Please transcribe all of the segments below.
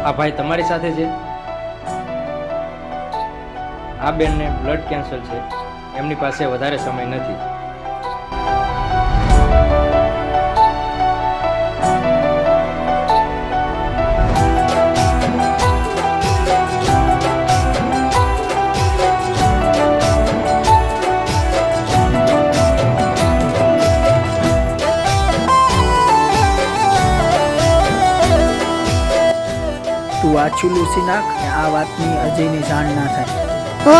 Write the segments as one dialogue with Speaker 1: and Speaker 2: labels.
Speaker 1: આ ભાઈ તમારી સાથે છે? આ બેનને બ્લડ કેન્સર છે, એમની પાસે વધારે સમય નથી.
Speaker 2: તું આછું લૂસી નાખ ને આ વાતની અજયની જાણ ના થાય.
Speaker 3: ઓ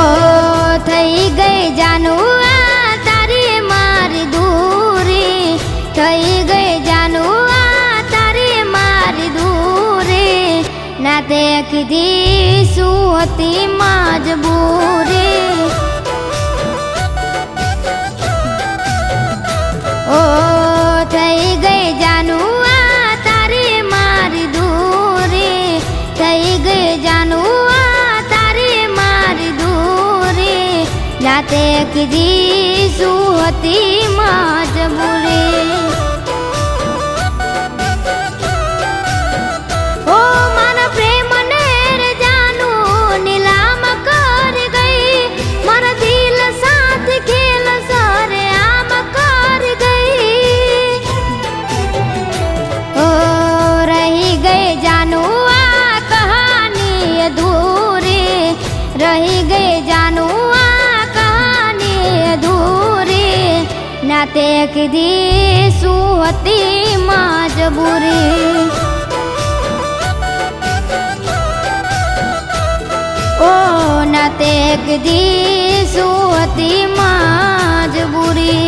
Speaker 3: થઈ ગઈ જાનું આ તારી મારી દૂરી, થઈ ગઈ જાનું આ તારી મારી દૂરી, ના તે કીધી શું હતી મજબૂરી. ઓ થઈ ગઈ જાનું આ તારી મારી દૂરી, થઈ ગઈ જાનું આ તારી મારી દૂરી, જાતે કીધી શું હતી મજબૂરી. ઓ મારા પ્રેમને રે જાનું નીલામ કરી ગઈ, મારા દિલ સાથે ખેલ સરે આમ કરી ગઈ. ઓ રહી ગઈ જાનું આ કહાની અધૂરી, રહી ગઈ જાનું આ કહાની અધૂરી, ના તે કીધી શું હતી મજબૂરી. ઓ ના તે કીધી શું હતી મજબૂરી.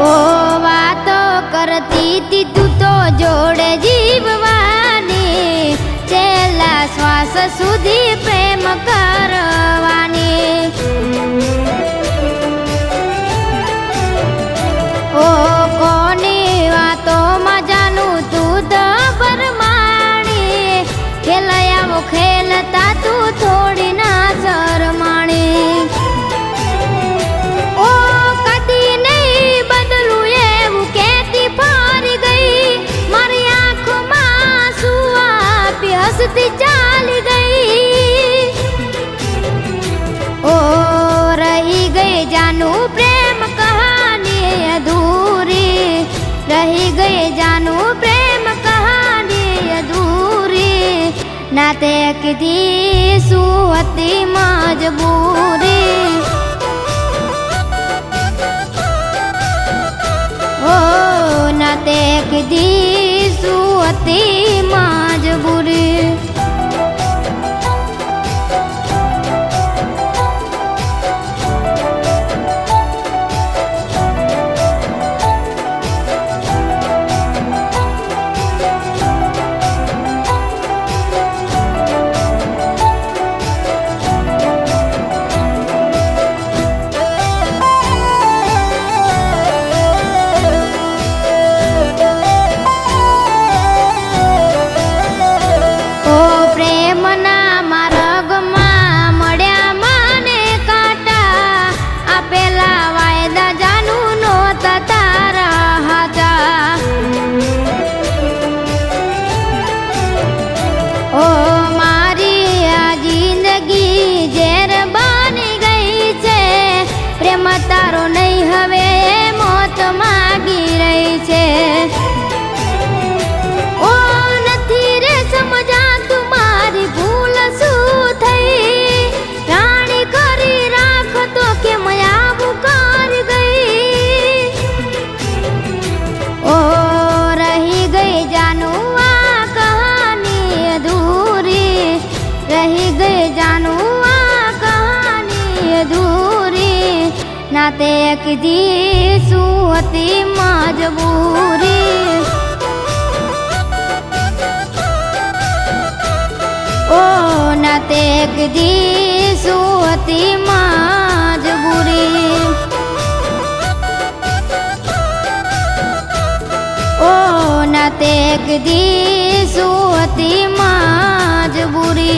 Speaker 3: ઓ વાતો કરતી તી તું તો જોડે જીવવાની, છેલ્લા શ્વાસ સુધી પ્રેમ કરવાની. ઓ કોની વાતોમાં જાનું તું તો પરમાણી, ખેલયાવો ખેલતા તું થોડી ના શરમાણી. ઓ કદી નહીં બદલું એવું કહેતી ફરી ગઈ, મારી આંખોમાં શું આપી હસતી ચાલી ગઈ. ઓ રહી ગઈ જાનું પ્રેમ કહાની અધૂરી, રહી ગઈ જાનું પ્રેમ કહાની અધૂરી, ના તે કીધી શું હતી મજબૂરી. ઓ ના તે કીધી શું હતી મજબૂરી. रही गई जानू आ कहानी अधूरी नाते एक दिसू अति मजबूरी ओ नाते एक दिसू अति मजबूरी ओ नाते एक दिसू अति मजबूरी।